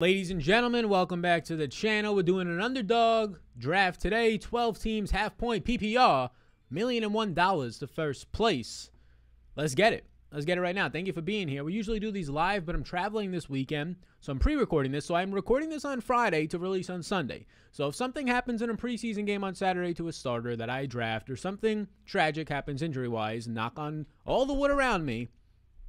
Ladies and gentlemen, welcome back to the channel. We're doing an underdog draft today. 12 teams, half-point PPR, $1,001 to first place. Let's get it. Let's get it right now. Thank you for being here. We usually do these live, but I'm traveling this weekend, so I'm pre-recording this. So I'm recording this on Friday to release on Sunday. So if something happens in a preseason game on Saturday to a starter that I draft, or something tragic happens injury-wise, knock on all the wood around me,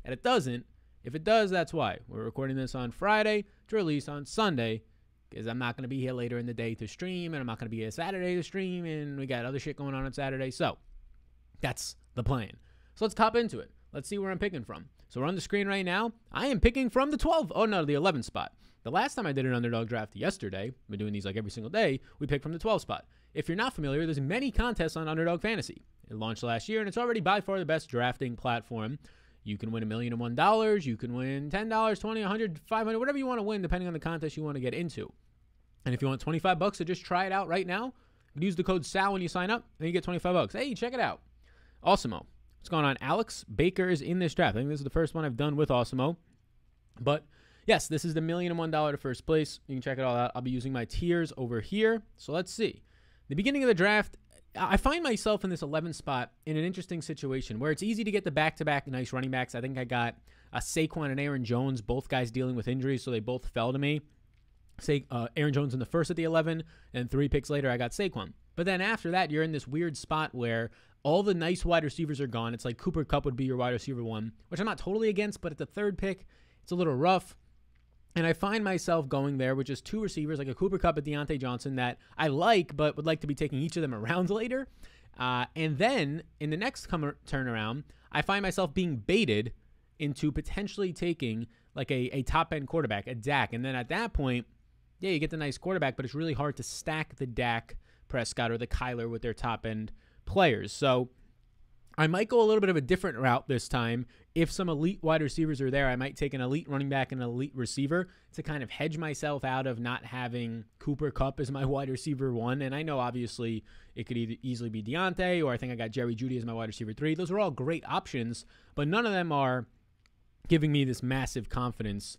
and it doesn't, if it does, that's why. We're recording this on Friday to release on Sunday because I'm not going to be here later in the day to stream, and I'm not going to be here Saturday to stream, and we got other shit going on Saturday. So that's the plan. So let's hop into it. Let's see where I'm picking from. So we're on the screen right now. I am picking from the 12. Oh, no, the 11 spot. The last time I did an underdog draft yesterday, we're doing these like every single day, we picked from the 12 spot. If you're not familiar, there's many contests on Underdog Fantasy. It launched last year, and it's already by far the best drafting platform. You can win $1,001. You can win $10, $20, $100, $500, whatever you want to win, depending on the contest you want to get into. And if you want $25 to just try it out right now, use the code SAL when you sign up, and you get $25. Hey, check it out. Awesemo. What's going on? Alex Baker is in this draft. I think this is the first one I've done with Awesemo. But yes, this is the $1,001 to first place. You can check it all out. I'll be using my tiers over here. So let's see. The beginning of the draft, I find myself in this 11 spot in an interesting situation where it's easy to get the back-to-back nice running backs. I think I got Saquon and Aaron Jones, both guys dealing with injuries, so they both fell to me. Aaron Jones in the first at the 11, and 3 picks later I got Saquon. But then after that, you're in this weird spot where all the nice wide receivers are gone. It's like Cooper Kupp would be your wide receiver 1, which I'm not totally against, but at the third pick, it's a little rough. And I find myself going there with just 2 receivers, like a Cooper Kupp and Deante Johnson, that I like, but would like to be taking each of them around later. And then in the next turnaround, I find myself being baited into potentially taking like a top-end quarterback, a Dak. And then at that point, yeah, you get the nice quarterback, but it's really hard to stack the Dak, Prescott, or the Kyler with their top-end players. So I might go a little bit of a different route this time. If some elite wide receivers are there, I might take an elite running back and an elite receiver to kind of hedge myself out of not having Cooper Kupp as my wide receiver 1. And I know, obviously, it could either easily be Deante, or I think I got Jerry Jeudy as my wide receiver 3. Those are all great options, but none of them are giving me this massive confidence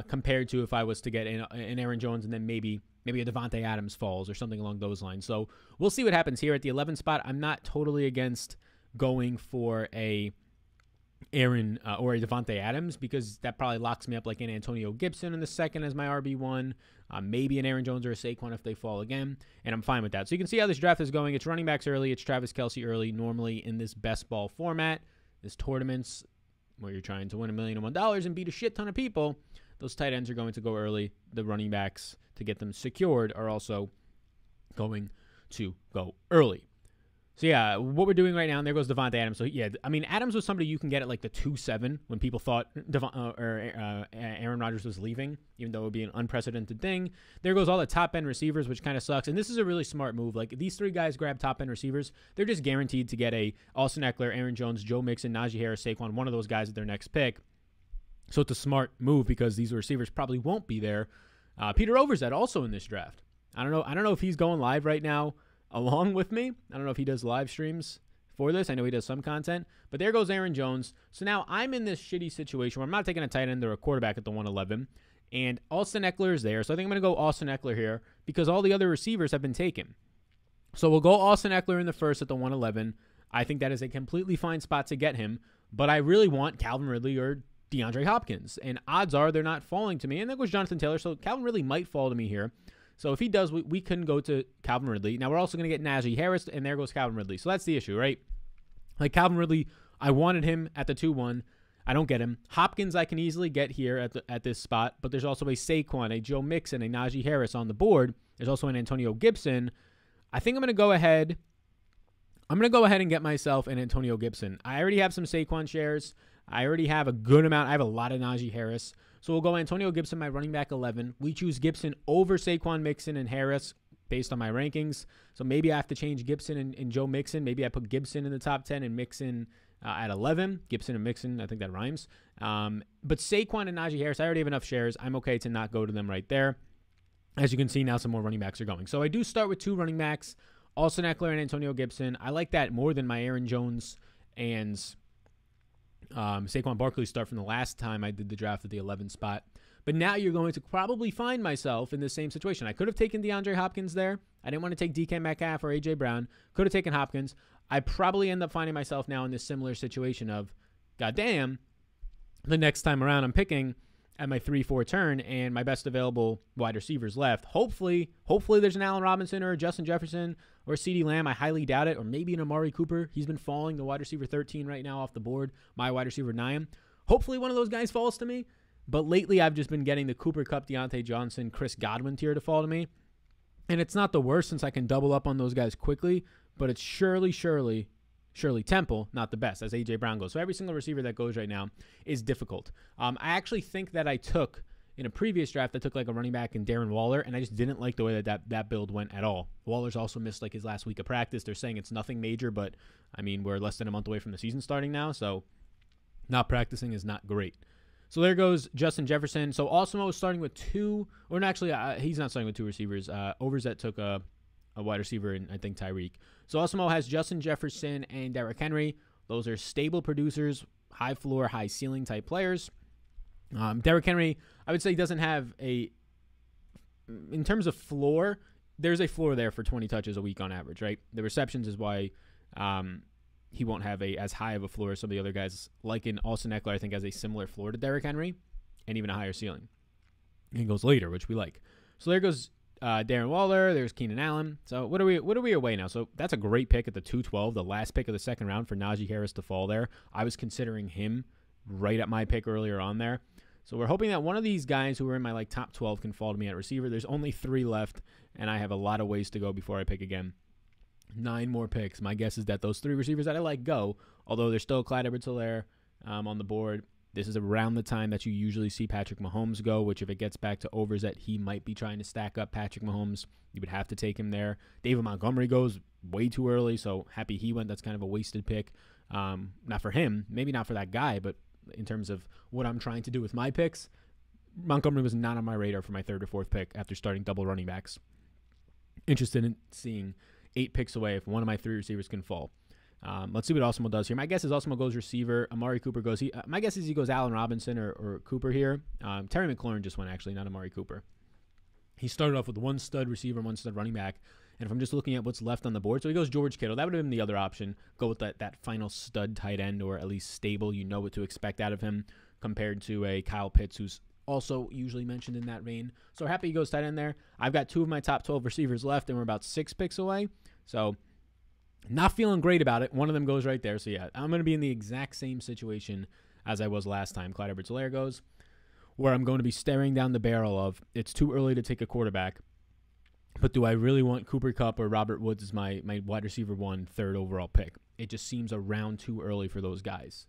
compared to if I was to get an Aaron Jones and then maybe a Davonte Adams falls or something along those lines. So we'll see what happens here at the 11 spot. I'm not totally against going for a Aaron or a Davonte Adams, because that probably locks me up like an Antonio Gibson in the second as my RB1, maybe an Aaron Jones or a Saquon if they fall again, and I'm fine with that. So you can see how this draft is going. It's running backs early. It's Travis Kelce early. Normally in this best ball format, this tournaments where you're trying to win $1,001 and beat a shit ton of people, those tight ends are going to go early. The running backs, to get them secured, are also going to go early. So, yeah, what we're doing right now, and there goes Davonte Adams. So, yeah, I mean, Adams was somebody you can get at like the 2-7 when people thought Aaron Rodgers was leaving, even though it would be an unprecedented thing. There goes all the top-end receivers, which kind of sucks. And this is a really smart move. Like, these 3 guys grab top-end receivers. They're just guaranteed to get a Austin Eckler, Aaron Jones, Joe Mixon, Najee Harris, Saquon, one of those guys at their next pick. So, it's a smart move because these receivers probably won't be there. Peter Overzet also in this draft. I don't know if he's going live right now along with me. I don't know if he does live streams for this. I know he does some content, but there goes Aaron Jones. So now I'm in this shitty situation where I'm not taking a tight end or a quarterback at the 111, and Austin Eckler is there. So I think I'm going to go Austin Eckler here because all the other receivers have been taken. So we'll go Austin Eckler in the first at the 111. I think that is a completely fine spot to get him, but I really want Calvin Ridley or DeAndre Hopkins, and odds are they're not falling to me. And there goes Jonathan Taylor, so Calvin Ridley might fall to me here. So if he does, we can go to Calvin Ridley. Now we're also going to get Najee Harris, and there goes Calvin Ridley. So that's the issue, right? Like Calvin Ridley, I wanted him at the 2-1. I don't get him. Hopkins I can easily get here at this spot, but there's also a Saquon, a Joe Mixon, a Najee Harris on the board. There's also an Antonio Gibson. I think I'm going to go ahead. I'm going to go ahead and get myself an Antonio Gibson. I already have some Saquon shares. I already have a good amount. I have a lot of Najee Harris. So we'll go Antonio Gibson, my running back 11. We choose Gibson over Saquon, Mixon, and Harris based on my rankings. So maybe I have to change Gibson and Joe Mixon. Maybe I put Gibson in the top 10 and Mixon at 11. Gibson and Mixon, I think that rhymes. But Saquon and Najee Harris, I already have enough shares. I'm okay to not go to them right there. As you can see, now some more running backs are going. So I do start with 2 running backs, Austin Eckler and Antonio Gibson. I like that more than my Aaron Jones and Saquon Barkley start from the last time I did the draft at the 11 spot. But now you're going to probably find myself in the same situation. I could have taken DeAndre Hopkins there. I didn't want to take DK Metcalf or A.J. Brown. Could have taken Hopkins. I probably end up finding myself now in this similar situation of, goddamn, the next time around I'm picking at my 3-4 turn and my best available wide receivers left. Hopefully there's an Allen Robinson or a Justin Jefferson or CeeDee Lamb. I highly doubt it. Or maybe an Amari Cooper. He's been falling, the wide receiver 13 right now off the board. My wide receiver 9. Hopefully one of those guys falls to me. But lately I've just been getting the Cooper Kupp, Deontay Johnson, Chris Godwin tier to fall to me. And it's not the worst since I can double up on those guys quickly. But it's surely Temple, not the best, as A.J. Brown goes. So every single receiver that goes right now is difficult. I actually think that I took, in a previous draft, I took like a running back in Darren Waller, and I just didn't like the way that build went at all. Waller's also missed like his last week of practice. They're saying it's nothing major, but I mean, we're less than a month away from the season starting now, so not practicing is not great. So there goes Justin Jefferson. So Osmo is starting with two, or actually, he's not starting with two receivers. Overzet took a wide receiver, and I think Tyreek. So Osmo has Justin Jefferson and Derrick Henry. Those are stable producers, high floor, high ceiling type players. Derrick Henry, I would say, doesn't have in terms of floor, there's a floor there for 20 touches a week on average, right? The receptions is why he won't have as high of a floor as some of the other guys. Like in Austin Eckler, I think has a similar floor to Derrick Henry and even a higher ceiling. And he goes later, which we like. So there goes Darren Waller, there's Keenan Allen. So what are we away now? So that's a great pick at the 212, the last pick of the second round for Najee Harris to fall there. I was considering him right at my pick earlier on there. So we're hoping that one of these guys who are in my like top 12 can fall to me at receiver. There's only 3 left, and I have a lot of ways to go before I pick again. 9 more picks. My guess is that those 3 receivers that I like go, although there's still Clyde Edwards-Helaire on the board. This is around the time that you usually see Patrick Mahomes go, which if it gets back to overs that he might be trying to stack up Patrick Mahomes, you would have to take him there. David Montgomery goes way too early, so happy he went. That's kind of a wasted pick. Not for him, maybe not for that guy, but in terms of what I'm trying to do with my picks, Montgomery was not on my radar for my 3rd or 4th pick after starting double running backs. Interested in seeing 8 picks away if one of my 3 receivers can fall. Let's see what Osmo does here. My guess is Osmo goes receiver. Amari Cooper goes. My guess is he goes Allen Robinson or Cooper here. Terry McLaurin just went, actually, not Amari Cooper. He started off with 1 stud receiver, 1 stud running back. And if I'm just looking at what's left on the board, so he goes George Kittle. That would have been the other option. Go with that final stud tight end, or at least stable. You know what to expect out of him compared to a Kyle Pitts, who's also usually mentioned in that vein. So happy he goes tight end there. I've got 2 of my top 12 receivers left, and we're about 6 picks away. So not feeling great about it. One of them goes right there. So, yeah, I'm going to be in the exact same situation as I was last time. Clyde Edwards-Helaire goes, where I'm going to be staring down the barrel of, it's too early to take a quarterback, but do I really want Cooper Kupp or Robert Woods as my wide receiver 1 3rd overall pick? It just seems a round too early for those guys.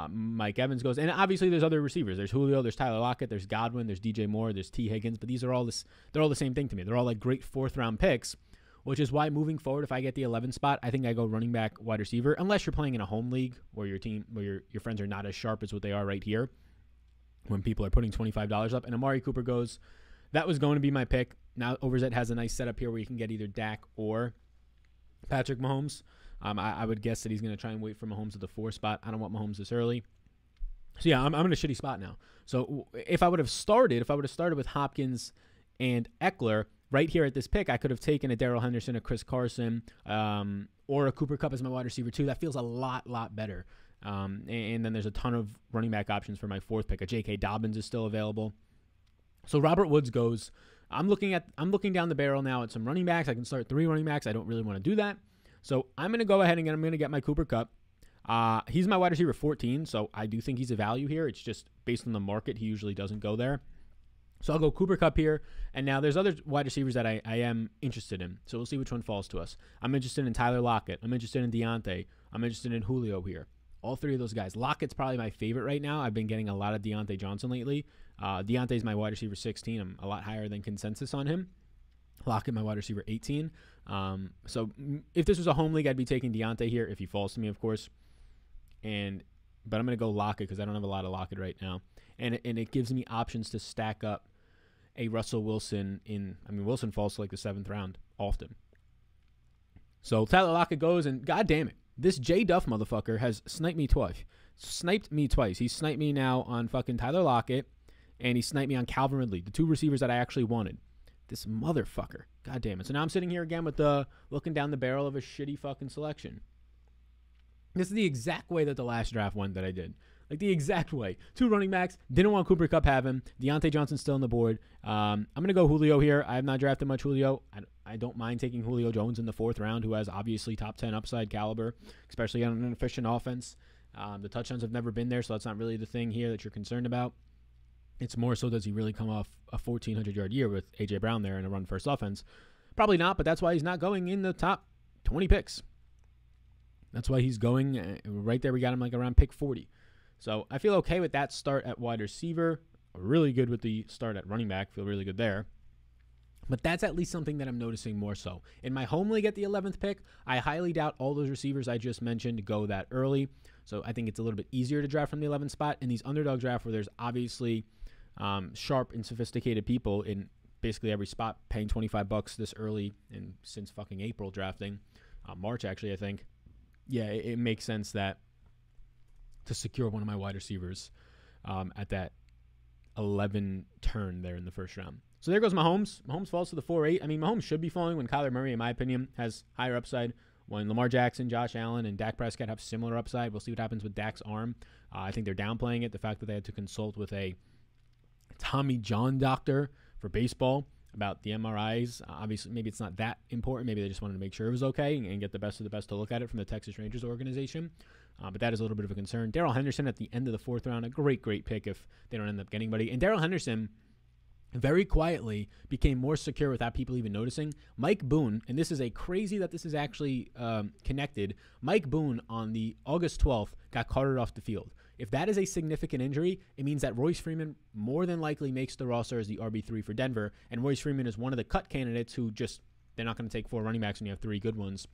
Mike Evans goes, and obviously there's other receivers. There's Julio, there's Tyler Lockett, there's Godwin, there's DJ Moore, there's T. Higgins, but these are all they're all the same thing to me. They're all like great 4th round picks, which is why moving forward, if I get the 11th spot, I think I go running back, wide receiver, unless you're playing in a home league where your friends are not as sharp as what they are right here when people are putting $25 up. And Amari Cooper goes. That was going to be my pick. Now Overzet has a nice setup here where you can get either Dak or Patrick Mahomes. I would guess that he's going to try and wait for Mahomes at the 4 spot. I don't want Mahomes this early. So, yeah, I'm in a shitty spot now. So if I would have started with Hopkins and Eckler, right here at this pick, I could have taken a Darrell Henderson, a Chris Carson, or a Cooper Kupp as my wide receiver 2. That feels a lot better. And then there's a ton of running back options for my 4th pick. A J.K. Dobbins is still available. So Robert Woods goes. I'm looking down the barrel now at some running backs. I can start 3 running backs. I don't really want to do that. So I'm going to go ahead and I'm going to get my Cooper Kupp. He's my wide receiver 14, so I do think he's a value here. It's just based on the market, he usually doesn't go there. So I'll go Cooper Kupp here. And now there's other wide receivers that I am interested in. So we'll see which one falls to us. I'm interested in Tyler Lockett. I'm interested in Deante. I'm interested in Julio here. All 3 of those guys. Lockett's probably my favorite right now. I've been getting a lot of Deante Johnson lately. Deante's my wide receiver 16. I'm a lot higher than consensus on him. Lockett, my wide receiver 18. So if this was a home league, I'd be taking Deante here if he falls to me, of course. But I'm going to go Lockett because I don't have a lot of Lockett right now. And it gives me options to stack up a Russell Wilson Wilson falls to like the 7th round often. So Tyler Lockett goes, and god damn it, this J Duff motherfucker has sniped me twice. He sniped me now on fucking Tyler Lockett and he sniped me on Calvin Ridley, the 2 receivers that I actually wanted. This motherfucker. God damn it. So now I'm sitting here again with looking down the barrel of a shitty fucking selection. This is the exact way that the last draft went that I did. Like the exact way. 2 running backs. Didn't want Cooper Kupp have him. Deontay Johnson's still on the board. I'm going to go Julio here. I have not drafted much Julio. I don't mind taking Julio Jones in the 4th round, who has obviously top 10 upside caliber, especially on an efficient offense. The touchdowns have never been there, so that's not really the thing here that you're concerned about. It's more so, does he really come off a 1,400-yard year with A.J. Brown there in a run-first offense? Probably not, but that's why he's not going in the top 20 picks. That's why he's going right there. We got him like around pick 40. So I feel okay with that start at wide receiver. Really good with the start at running back. Feel really good there. But that's at least something that I'm noticing more so. In my home league at the 11th pick, I highly doubt all those receivers I just mentioned go that early. So I think it's a little bit easier to draft from the 11th spot. In these underdog drafts where there's obviously sharp and sophisticated people in basically every spot paying $25 this early and since fucking April drafting, March actually, I think. Yeah, it makes sense that to secure one of my wide receivers at that 11 turn there in the first round. So there goes Mahomes. Mahomes falls to the 4-8. I mean, Mahomes should be falling when Kyler Murray, in my opinion, has higher upside. When Lamar Jackson, Josh Allen, and Dak Prescott have similar upside. We'll see what happens with Dak's arm. I think they're downplaying it. The fact that they had to consult with a Tommy John doctor for baseball about the MRIs. Obviously, maybe it's not that important. Maybe they just wanted to make sure it was okay and get the best of the best to look at it from the Texas Rangers organization. But that is a little bit of a concern. Darrell Henderson at the end of the 4th round, a great pick if they don't end up getting anybody. And Darrell Henderson very quietly became more secure without people even noticing. Mike Boone, and this is a crazy that this is actually connected. Mike Boone on the August 12th got carted off the field. If that is a significant injury, it means that Royce Freeman more than likely makes the roster as the RB3 for Denver. And Royce Freeman is one of the cut candidates who just, they're not going to take 4 running backs when you have 3 good ones.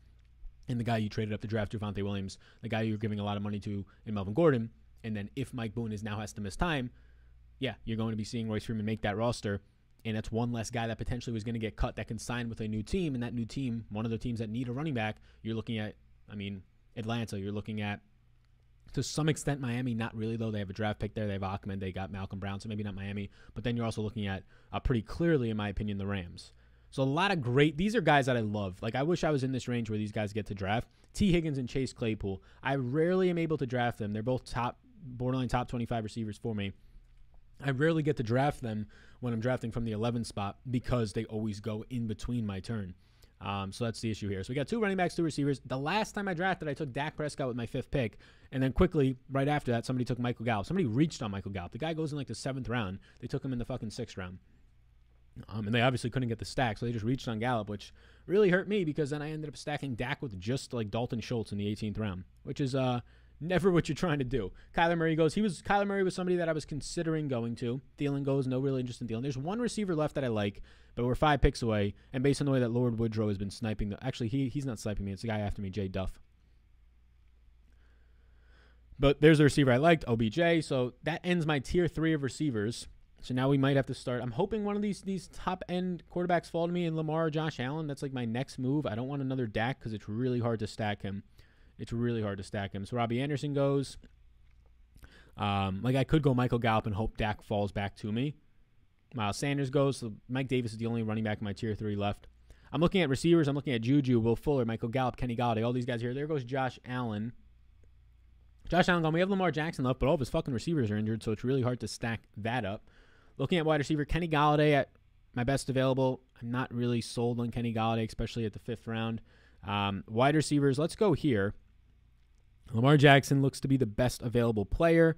And the guy you traded up to draft, Javonte Williams, the guy you're giving a lot of money to in Melvin Gordon. And then if Mike Boone now has to miss time, yeah, you're going to be seeing Royce Freeman make that roster. And that's one less guy that potentially was going to get cut that can sign with a new team. And that new team, one of the teams that need a running back, you're looking at, I mean, Atlanta, you're looking at, to some extent, Miami. Not really, though. They have a draft pick there. They have Achman. They got Malcolm Brown, so maybe not Miami. But then you're also looking at, pretty clearly, in my opinion, the Rams. So a lot of great, these are guys that I love. Like, I wish I was in this range where these guys get to draft. T. Higgins and Chase Claypool. I rarely am able to draft them. They're both borderline top 25 receivers for me. I rarely get to draft them when I'm drafting from the 11th spot because they always go in between my turn. So that's the issue here. So we got 2 running backs, 2 receivers. The last time I drafted, I took Dak Prescott with my 5th pick. And then quickly, right after that, somebody took Michael Gallup. Somebody reached on Michael Gallup. The guy goes in like the 7th round. They took him in the fucking 6th round. And they obviously couldn't get the stack, so they just reached on Gallup, which really hurt me because then I ended up stacking Dak with just like Dalton Schultz in the 18th round, which is never what you're trying to do. Kyler Murray goes. Kyler Murray was somebody that I was considering going to. Thielen goes. No real interest in Thielen. There's one receiver left that I like, but we're 5 picks away. And based on the way that Lord Woodrow has been sniping, actually he's not sniping me. It's the guy after me, Jay Duff. But there's a receiver I liked, OBJ. So that ends my tier 3 of receivers. So now we might have to start. I'm hoping one of these top-end quarterbacks fall to me in Lamar or Josh Allen. That's like my next move. I don't want another Dak because it's really hard to stack him. It's really hard to stack him. So Robbie Anderson goes. Like I could go Michael Gallup and hope Dak falls back to me. Miles Sanders goes. So Mike Davis is the only running back in my tier 3 left. I'm looking at receivers. I'm looking at Juju, Will Fuller, Michael Gallup, Kenny Golladay, all these guys here. There goes Josh Allen. Josh Allen gone. We have Lamar Jackson left, but all of his fucking receivers are injured, so it's really hard to stack that up. Looking at wide receiver, Kenny Golladay at my best available. I'm not really sold on Kenny Golladay, especially at the 5th round. Wide receivers, let's go here. Lamar Jackson looks to be the best available player.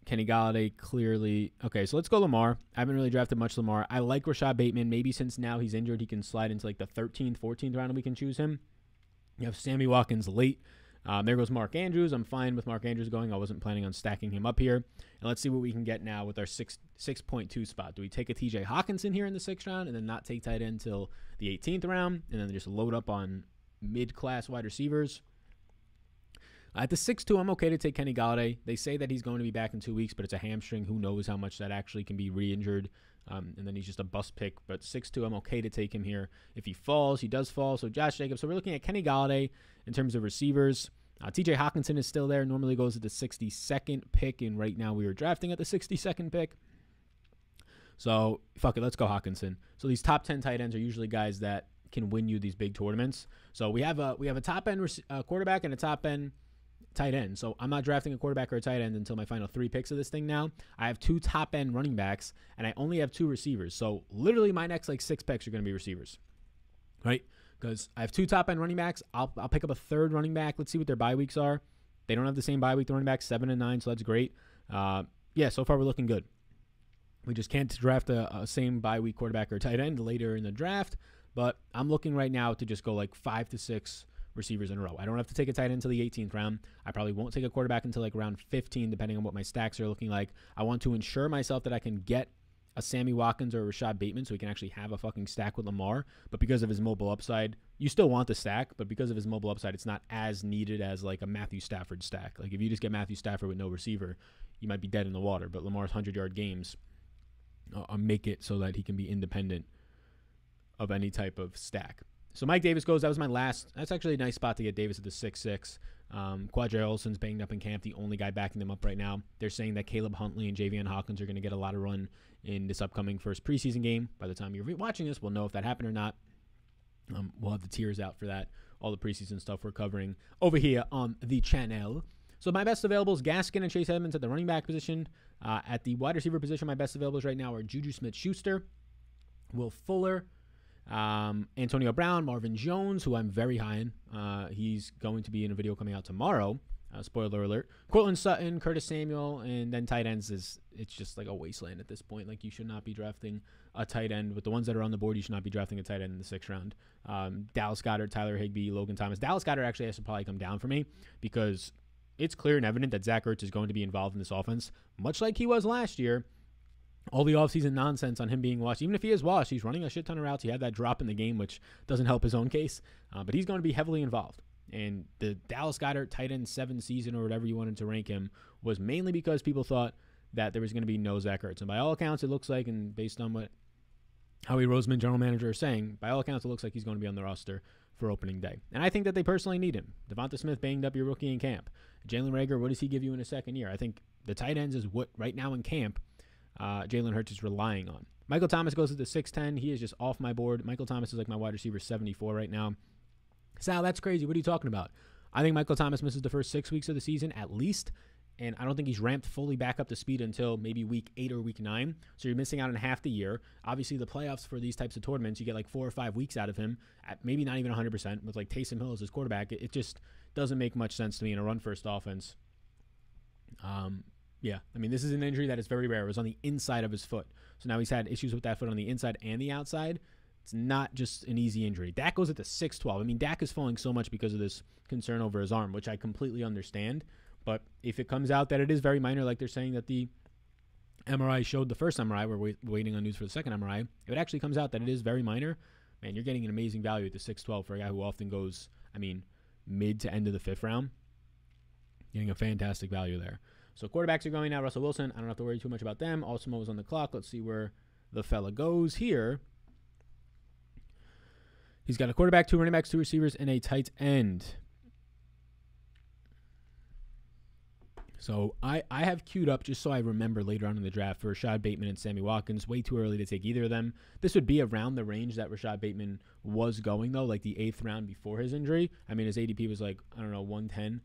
Kenny Golladay clearly. Okay, so let's go Lamar. I haven't really drafted much Lamar. I like Rashad Bateman. Maybe since now he's injured, he can slide into like the 13th, 14th round and we can choose him. You have Sammy Watkins late. There goes Mark Andrews. I'm fine with Mark Andrews going. I wasn't planning on stacking him up here. And let's see what we can get now with our 6.2 spot. Do we take a TJ Hawkinson here in the 6th round and then not take tight end until the 18th round and then just load up on mid-class wide receivers? At the 6.2, I'm okay to take Kenny Golladay. They say that he's going to be back in 2 weeks, but it's a hamstring. Who knows how much that actually can be re-injured. And then he's just a bust pick. But 6.2, I'm okay to take him here. If he falls, he does fall. So Josh Jacobs. So we're looking at Kenny Golladay in terms of receivers. TJ Hawkinson is still there. Normally goes at the 62nd pick. And right now we are drafting at the 62nd pick. So fuck it, let's go Hawkinson. So these top 10 tight ends are usually guys that can win you these big tournaments. So we have a top end quarterback and a top end tight end. So I'm not drafting a quarterback or a tight end until my final 3 picks of this thing now. I have 2 top end running backs and I only have 2 receivers. So literally my next like 6 picks are going to be receivers, right? Because I have 2 top end running backs. I'll pick up a 3rd running back. Let's see what their bye weeks are. They don't have the same bye week. The running back 7 and 9, so that's great. Yeah, so far we're looking good. We just can't draft a same bye week quarterback or tight end later in the draft. But I'm looking right now to just go like 5 to 6 receivers in a row. I don't have to take a tight end until the 18th round. I probably won't take a quarterback until like round 15, depending on what my stacks are looking like. I want to ensure myself that I can get a Sammy Watkins or a Rashad Bateman so we can actually have a fucking stack with Lamar. But because of his mobile upside, you still want the stack, but because of his mobile upside, it's not as needed as like a Matthew Stafford stack. Like if you just get Matthew Stafford with no receiver, you might be dead in the water. But Lamar's 100-yard games make it so that he can be independent of any type of stack. So Mike Davis goes. That was my last. That's actually a nice spot to get Davis at the 6-6. Quadre Olson's banged up in camp, the only guy backing them up right now. They're saying that Caleb Huntley and Javion Hawkins are going to get a lot of run in this upcoming first preseason game. By the time you're watching this, we'll know if that happened or not. We'll have the tiers out for that. All the preseason stuff we're covering over here on the channel. So my best available is Gaskin and Chase Edmonds at the running back position. At the wide receiver position, my best availables right now are Juju Smith-Schuster, Will Fuller, Antonio Brown, Marvin Jones, who I'm very high in. He's going to be in a video coming out tomorrow. Spoiler alert. Cortland Sutton, Curtis Samuel, and then tight ends it's just like a wasteland at this point. Like you should not be drafting a tight end. With the ones that are on the board, you should not be drafting a tight end in the 6th round. Dallas Goedert, Tyler Higbee, Logan Thomas. Dallas Goedert actually has to probably come down for me because it's clear and evident that Zach Ertz is going to be involved in this offense, much like he was last year. All the offseason nonsense on him being washed. Even if he is washed, he's running a shit ton of routes. He had that drop in the game, which doesn't help his own case. But he's going to be heavily involved. And the Dallas Goedert tight end 7 season or whatever you wanted to rank him was mainly because people thought that there was going to be no Zach Ertz. And by all accounts, it looks like, and based on what Howie Roseman, general manager, is saying, by all accounts, it looks like he's going to be on the roster for opening day. And I think that they personally need him. Devonta Smith banged up your rookie in camp. Jalen Reagor, what does he give you in his 2nd year? I think the tight ends is what right now in camp Jalen Hurts is relying on. Michael Thomas goes to the 6'10". He is just off my board. Michael Thomas is like my wide receiver 74 right now. Sal, that's crazy. What are you talking about? I think Michael Thomas misses the first 6 weeks of the season at least, and I don't think he's ramped fully back up to speed until maybe week 8 or week 9. So you're missing out on half the year. Obviously, the playoffs for these types of tournaments, you get like 4 or 5 weeks out of him, at maybe not even 100%, with like Taysom Hill as his quarterback. It just doesn't make much sense to me in a run-first offense. Yeah, I mean, this is an injury that is very rare. It was on the inside of his foot. So now he's had issues with that foot on the inside and the outside. It's not just an easy injury. Dak goes at the 6'12". I mean, Dak is falling so much because of this concern over his arm, which I completely understand. But if it comes out that it is very minor, like they're saying that the MRI showed the first MRI, we're waiting on news for the second MRI. If it actually comes out that it is very minor, man, you're getting an amazing value at the 6'12" for a guy who often goes, I mean, mid to end of the 5th round. Getting a fantastic value there. So quarterbacks are going now. Russell Wilson, I don't have to worry too much about them. Osmo is on the clock. Let's see where the fella goes here. He's got a quarterback, 2 running backs, 2 receivers, and a tight end. So I have queued up, just so I remember later on in the draft, for Rashad Bateman and Sammy Watkins. Way too early to take either of them. This would be around the range that Rashad Bateman was going, though, like the 8th round before his injury. I mean, his ADP was like, I don't know, 110.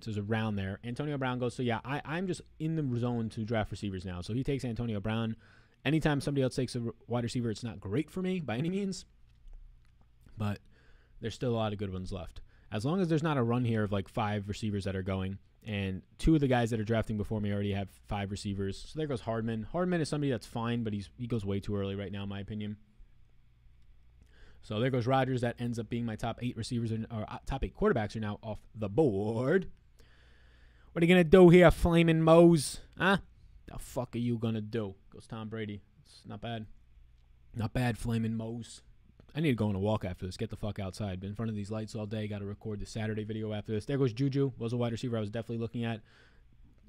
So it's around there. Antonio Brown goes. So, yeah, I'm just in the zone to draft receivers now. So he takes Antonio Brown. Anytime somebody else takes a wide receiver, it's not great for me by any means. But there's still a lot of good ones left. As long as there's not a run here of like 5 receivers that are going, and 2 of the guys that are drafting before me already have 5 receivers. So there goes Hardman. Hardman is somebody that's fine, but he goes way too early right now, in my opinion. So there goes Rodgers. That ends up being my top 8 receivers, or top 8 quarterbacks are now off the board. What are you going to do here, Flaming Mose? Huh? The fuck are you going to do? Goes Tom Brady. It's not bad. Not bad, Flaming Mose. I need to go on a walk after this. Get the fuck outside. Been in front of these lights all day. Got to record the Saturday video after this. There goes Juju. Was a wide receiver I was definitely looking at.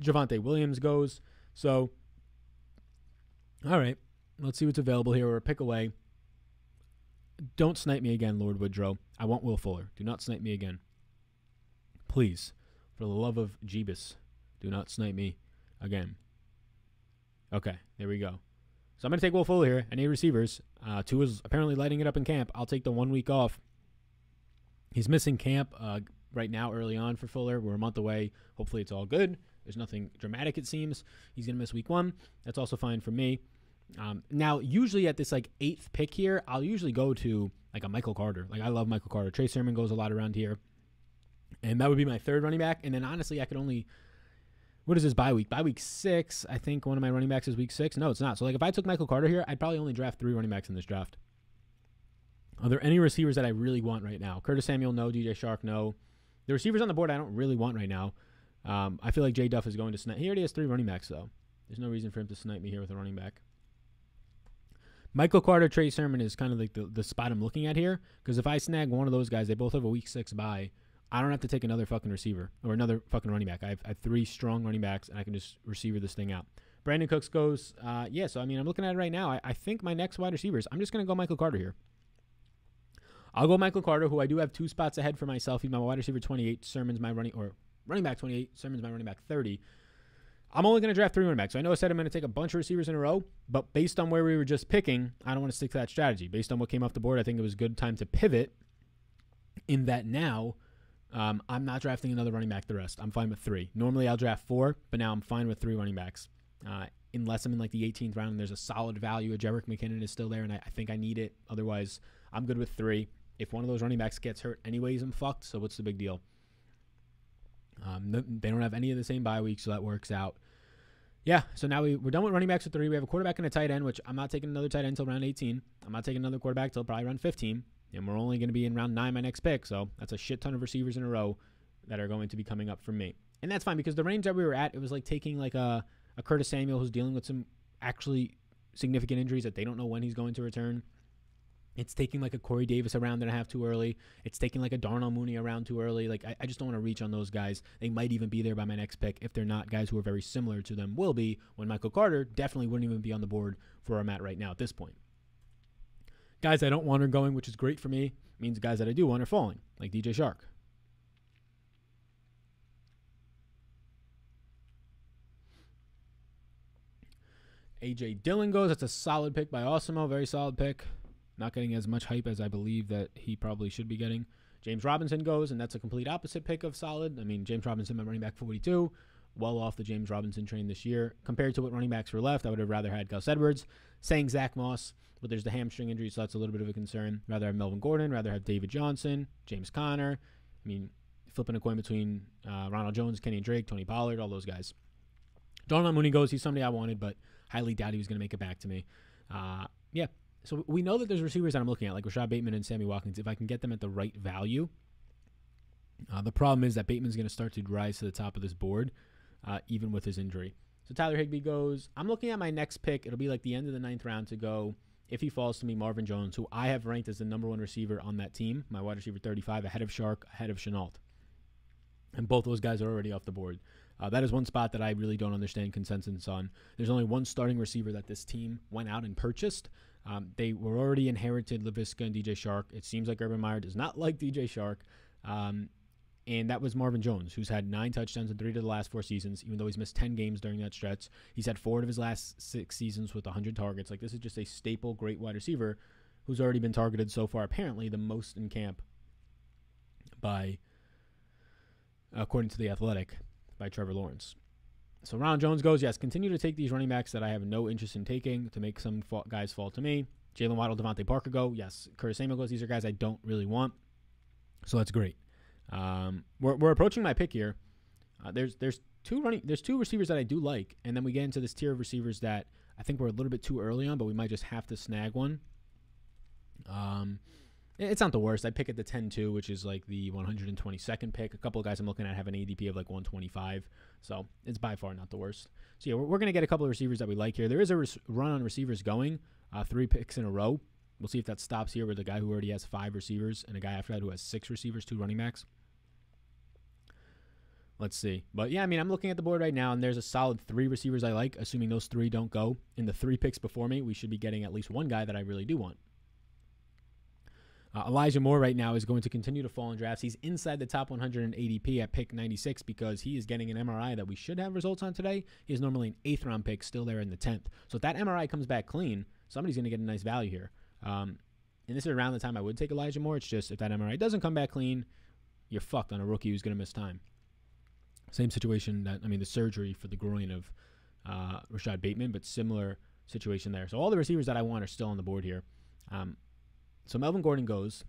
Javonte Williams goes. So, all right. Let's see what's available here. We're a pick away. Don't snipe me again, Lord Woodrow. I want Will Fuller. Do not snipe me again. Please. For the love of Jeebus, do not snipe me again. Okay, there we go. So I'm going to take Will Fuller here. I need receivers. Tua is apparently lighting it up in camp. I'll take the 1 week off. He's missing camp right now early on for Fuller. We're a month away. Hopefully it's all good. There's nothing dramatic, it seems. He's going to miss week 1. That's also fine for me. Now, usually at this like 8th pick here, I'll usually go to like a Michael Carter. Like I love Michael Carter. Trey Sermon goes a lot around here. And that would be my 3rd running back. And then honestly, I could only... What is this bye week? Bye week 6, I think one of my running backs is week 6. No, it's not. So like if I took Michael Carter here, I'd probably only draft 3 running backs in this draft. Are there any receivers that I really want right now? Curtis Samuel, no. DJ Shark, no. The receivers on the board I don't really want right now. I feel like J Duff is going to snipe. He already has 3 running backs, though. There's no reason for him to snipe me here with a running back. Michael Carter, Trey Sermon is kind of like the spot I'm looking at here. Because if I snag one of those guys, they both have a week 6 bye. I don't have to take another fucking receiver or another fucking running back. I have 3 strong running backs, and I can just receiver this thing out. Brandon Cooks goes, yeah, so I mean, I'm looking at it right now. I think my next wide receivers, I'm just going to go Michael Carter here. I'll go Michael Carter, who I do have 2 spots ahead for myself. He's my wide receiver 28, Sermon's my running back 28, Sermon's my running back 30. I'm only going to draft 3 running backs. So I know I said I'm going to take a bunch of receivers in a row, but based on where we were just picking, I don't want to stick to that strategy. Based on what came off the board, I think it was a good time to pivot in that now. I'm not drafting another running back the rest. I'm fine with 3. Normally I'll draft 4, but now I'm fine with 3 running backs. Unless I'm in like the 18th round and there's a solid value. A Jerick McKinnon is still there, and I think I need it. Otherwise, I'm good with 3. If one of those running backs gets hurt anyways, I'm fucked, so what's the big deal? They don't have any of the same bye weeks, so that works out. Yeah, so now we're done with running backs with 3. We have a quarterback and a tight end, which I'm not taking another tight end until round 18. I'm not taking another quarterback until probably round 15. And we're only going to be in round 9 my next pick, so that's a shit ton of receivers in a row that are going to be coming up for me. And that's fine, because the range that we were at, it was like taking like a Curtis Samuel who's dealing with some actually significant injuries that they don't know when he's going to return. It's taking like a Corey Davis around and a half too early. It's taking like a Darnell Mooney around too early. Like I just don't want to reach on those guys. They might even be there by my next pick if they're not guys who are very similar to them will be, when Michael Carter definitely wouldn't even be on the board for where I'm at right now at this point. Guys I don't want are going, which is great for me. Means guys that I do want are falling, like DJ Shark. A.J. Dillon goes. That's a solid pick by Osimo. Very solid pick. Not getting as much hype as I believe that he probably should be getting. James Robinson goes, and that's a complete opposite pick of solid. I mean, James Robinson, my running back 42, well off the James Robinson train this year. Compared to what running backs were left, I would have rather had Gus Edwards. Saying Zach Moss, but there's the hamstring injury, so that's a little bit of a concern. Rather have Melvin Gordon, rather have David Johnson, James Conner. I mean, flipping a coin between Ronald Jones, Kenny Drake, Tony Pollard, all those guys. Darnell Mooney goes. He's somebody I wanted, but highly doubt he was going to make it back to me. Yeah. So we know that there's receivers that I'm looking at, like Rashad Bateman and Sammy Watkins, if I can get them at the right value. The problem is that Bateman's going to start to rise to the top of this board, even with his injury. So Tyler Higbee goes. I'm looking at my next pick. It'll be like the end of the 9th round to go. If he falls to me, Marvin Jones, who I have ranked as the #1 receiver on that team, my wide receiver 35, ahead of Shark, ahead of Chenault. And both those guys are already off the board. That is one spot that I really don't understand consensus on. There's only one starting receiver that this team went out and purchased. They were already inherited LaVisca and DJ Shark. It seems like Urban Meyer does not like DJ Shark. And that was Marvin Jones, who's had 9 touchdowns in 3 of the last 4 seasons, even though he's missed 10 games during that stretch. He's had 4 of his last 6 seasons with 100 targets. Like, this is just a staple, great wide receiver who's already been targeted so far, apparently the most in camp by, according to The Athletic, by Trevor Lawrence. So Ronald Jones goes, yes, continue to take these running backs that I have no interest in taking to make some guys fall to me. Jalen Waddle, Devontae Parker go, yes. Curtis Samuel goes, these are guys I don't really want. So that's great. We're approaching my pick here. There's two receivers that I do like, and then we get into this tier of receivers that I think we're a little bit too early on, but we might just have to snag one. It's not the worst. I pick at the 10-2, which is like the 122nd pick. A couple of guys I'm looking at have an ADP of like 125, so it's by far not the worst. So yeah, we're going to get a couple of receivers that we like here. There is a run on receivers going, 3 picks in a row. We'll see if that stops here with a guy who already has 5 receivers and a guy after that who has 6 receivers, 2 running backs. Let's see. But yeah, I mean, I'm looking at the board right now, and there's a solid 3 receivers I like, assuming those 3 don't go. In the 3 picks before me, we should be getting at least one guy that I really do want. Elijah Moore right now is going to continue to fall in drafts. He's inside the top 100 in ADP at pick 96 because he is getting an MRI that we should have results on today. He is normally an 8th round pick, still there in the 10th. So if that MRI comes back clean, somebody's going to get a nice value here. And this is around the time I would take Elijah Moore. It's just if that MRI doesn't come back clean, you're fucked on a rookie who's going to miss time. Same situation the surgery for the groin of Rashad Bateman, but similar situation there. So all the receivers that I want are still on the board here. So Melvin Gordon goes.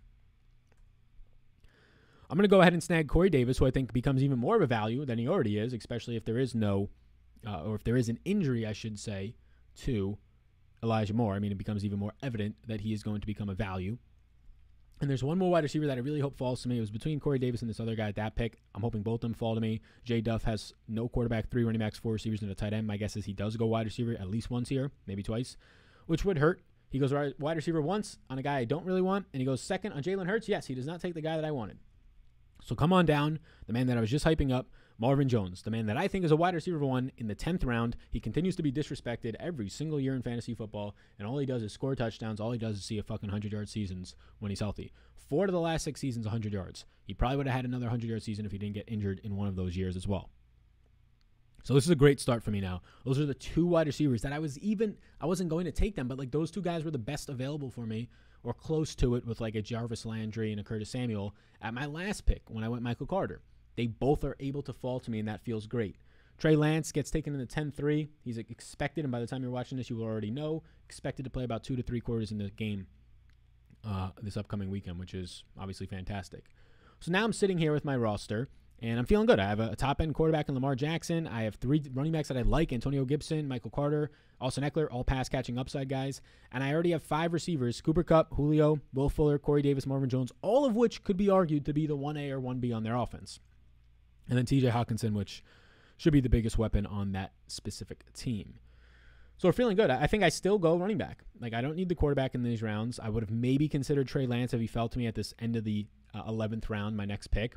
I'm going to go ahead and snag Corey Davis, who I think becomes even more of a value than he already is, especially if there is or if there is an injury, I should say, to Elijah Moore. It becomes even more evident that he is going to become a value. And there's one more wide receiver that I really hope falls to me. It was between Corey Davis and this other guy at that pick. I'm hoping both of them fall to me. Jay Duff has no quarterback, 3 running backs, 4 receivers, and a tight end. My guess is he does go wide receiver at least once here, maybe twice, which would hurt. He goes wide receiver once on a guy I don't really want, and he goes second on Jalen Hurts. Yes, he does not take the guy that I wanted. So come on down, the man that I was just hyping up, Marvin Jones, the man that I think is a wide receiver 1 in the 10th round. He continues to be disrespected every single year in fantasy football, and all he does is score touchdowns. All he does is see a fucking 100-yard seasons when he's healthy. 4 of the last 6 seasons, 100 yards. He probably would have had another 100-yard season if he didn't get injured in one of those years as well. So this is a great start for me now. Those are the 2 wide receivers that I wasn't going to take them, but those 2 guys were the best available for me, or close to it, with a Jarvis Landry and a Curtis Samuel at my last pick when I went Michael Carter. They both are able to fall to me, and that feels great. Trey Lance gets taken in the 10-3. He's expected, and by the time you're watching this, you will already know, expected to play about 2 to 3 quarters in the game this upcoming weekend, which is obviously fantastic. So now I'm sitting here with my roster, and I'm feeling good. I have a top-end quarterback in Lamar Jackson. I have 3 running backs that I like, Antonio Gibson, Michael Carter, Austin Eckler, all pass-catching upside guys. And I already have 5 receivers, Cooper Kupp, Julio, Will Fuller, Corey Davis, Marvin Jones, all of which could be argued to be the 1A or 1B on their offense. And then TJ Hawkinson, which should be the biggest weapon on that specific team. So we're feeling good. I think I still go running back. I don't need the quarterback in these rounds. I would have maybe considered Trey Lance if he fell to me at this end of the 11th round, my next pick.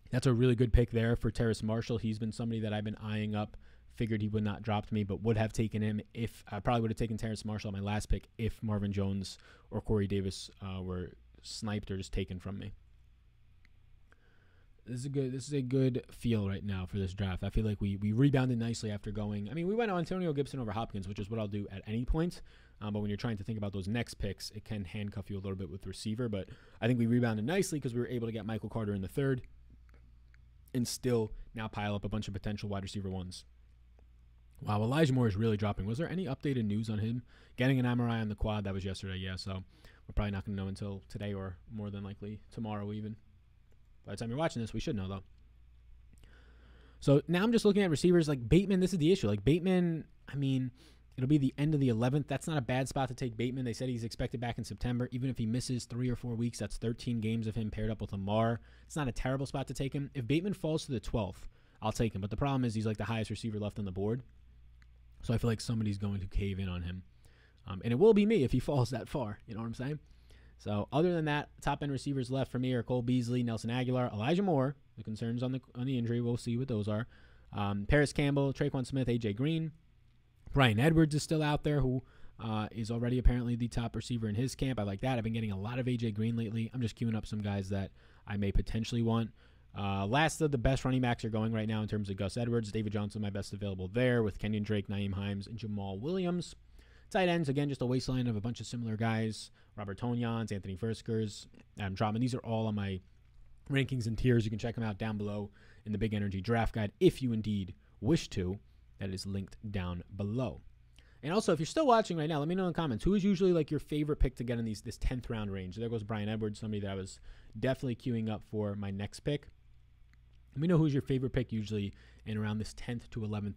That's a really good pick there for Terrace Marshall. He's been somebody that I've been eyeing up. Figured he would not drop to me, but would have taken him if I probably would have taken Terrace Marshall on my last pick if Marvin Jones or Corey Davis were sniped or just taken from me. This is a good feel right now for this draft. I feel like we rebounded nicely after going. We went on Antonio Gibson over Hopkins, which is what I'll do at any point. But when you're trying to think about those next picks, it can handcuff you a little bit with receiver. But I think we rebounded nicely because we were able to get Michael Carter in the 3rd and still now pile up a bunch of potential wide receiver 1s. Wow, Elijah Moore is really dropping. Was there any updated news on him getting an MRI on the quad? That was yesterday, yeah. So we're probably not going to know until today or more than likely tomorrow even. By the time you're watching this, we should know, though. So now I'm just looking at receivers like Bateman. This is the issue. Bateman, it'll be the end of the 11th. That's not a bad spot to take Bateman. They said he's expected back in September. Even if he misses 3 or 4 weeks, that's 13 games of him paired up with Lamar. It's not a terrible spot to take him. If Bateman falls to the 12th, I'll take him. But the problem is he's the highest receiver left on the board. So I feel like somebody's going to cave in on him. And it will be me if he falls that far. You know what I'm saying? So other than that, top-end receivers left for me are Cole Beasley, Nelson Aguilar, Elijah Moore. The concerns on the injury, we'll see what those are. Paris Campbell, Traquan Smith, A.J. Green. Bryan Edwards is still out there, who is already apparently the top receiver in his camp. I like that. I've been getting a lot of A.J. Green lately. I'm just queuing up some guys that I may potentially want. Last of the best running backs are going right now in terms of Gus Edwards. David Johnson, my best available there, with Kenyon Drake, Nyheim Hines, and Jamal Williams. Tight ends, again, just a wasteland of a bunch of similar guys. Robert Tonyan, Anthony Verskers, Adam Trautman. These are all on my rankings and tiers. You can check them out down below in the Big Energy Draft Guide if you indeed wish to. That is linked down below. And also, if you're still watching right now, let me know in the comments, who is usually your favorite pick to get in this 10th round range? There goes Bryan Edwards, somebody that I was definitely queuing up for my next pick. Let me know who's your favorite pick usually in around this 10th to 11th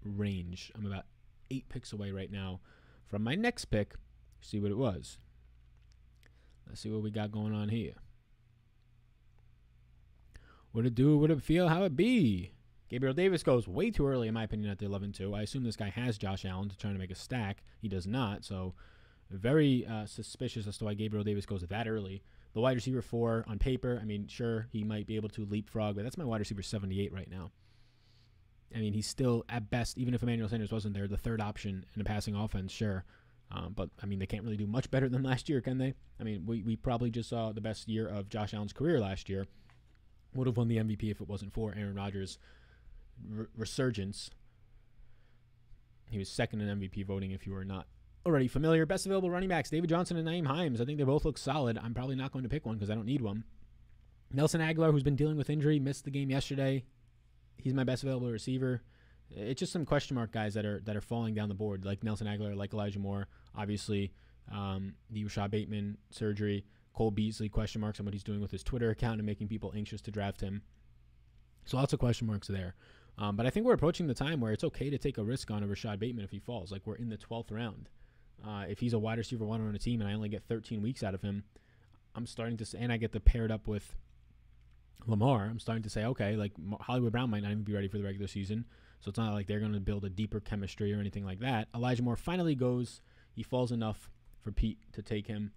range. I'm about 8 picks away right now from my next pick. See what it was. Let's see what we got going on here. What it do, what it feel, how it be. Gabriel Davis goes way too early, in my opinion, at the 11-2. I assume this guy has Josh Allen to try to make a stack. He does not, so very suspicious as to why Gabriel Davis goes that early. The wide receiver 4 on paper, sure, he might be able to leapfrog, but that's my wide receiver 78 right now. He's still, at best, even if Emmanuel Sanders wasn't there, the 3rd option in a passing offense, sure. But, I mean, they can't really do much better than last year, can they? I mean, we probably just saw the best year of Josh Allen's career last year. Would have won the MVP if it wasn't for Aaron Rodgers' resurgence. He was second in MVP voting if you were not already familiar. Best available running backs, David Johnson and Nyheim Hines. I think they both look solid. I'm probably not going to pick one because I don't need one. Nelson Aguilar, who's been dealing with injury, missed the game yesterday. He's my best available receiver. It's just some question mark guys that are falling down the board, like Nelson Aguilar, like Elijah Moore. Obviously, the Rashad Bateman surgery. Cole Beasley, question marks on what he's doing with his Twitter account and making people anxious to draft him. So lots of question marks there. But I think we're approaching the time where it's okay to take a risk on a Rashad Bateman if he falls. Like, we're in the 12th round. If he's a wide receiver one on a team and I only get 13 weeks out of him, I'm starting to say, and I get to pair it up with Lamar, I'm starting to say, okay, like Hollywood Brown might not even be ready for the regular season. So it's not like they're going to build a deeper chemistry or anything like that. Elijah Moore finally goes. He falls enough for Pete to take him.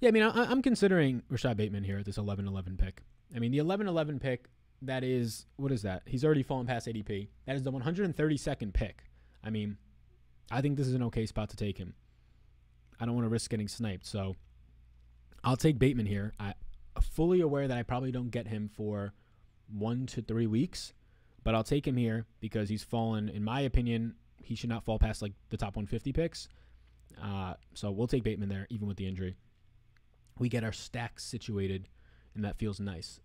Yeah, I mean, I'm considering Rashad Bateman here at this 11-11 pick. I mean, the 11-11 pick, that is, what is that? He's already fallen past ADP. That is the 132nd pick. I mean, I think this is an okay spot to take him. I don't want to risk getting sniped, so I'll take Bateman here. I'm fully aware that I probably don't get him for 1 to 3 weeks, but I'll take him here because he's fallen, in my opinion, he should not fall past like the top 150 picks. So we'll take Bateman there, even with the injury. We get our stacks situated, and that feels nice.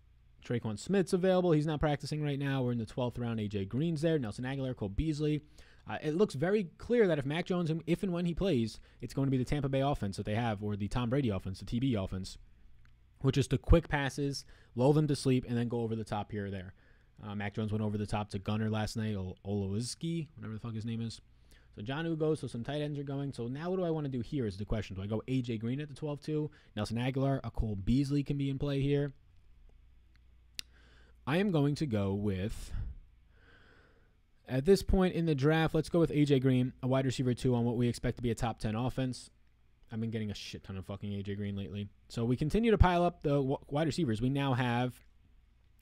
Traquan Smith's available. He's not practicing right now. We're in the 12th round. A.J. Green's there. Nelson Aguilar, Cole Beasley. It looks very clear that if Mac Jones, if and when he plays, it's going to be the Tampa Bay offense that they have, or the Tom Brady offense, the TB offense, which is the quick passes, lull them to sleep, and then go over the top here or there. Mac Jones went over the top to Gunner last night, Olowski, whatever the fuck his name is. So Jonnu goes, so some tight ends are going. So now what do I want to do here is the question. Do I go A.J. Green at the 12-2? Nelson Aguilar, a Cole Beasley can be in play here. I am going to go with, at this point in the draft, let's go with A.J. Green, a wide receiver 2 on what we expect to be a top 10 offense. I've been getting a shit ton of fucking A.J. Green lately. So we continue to pile up the wide receivers. We now have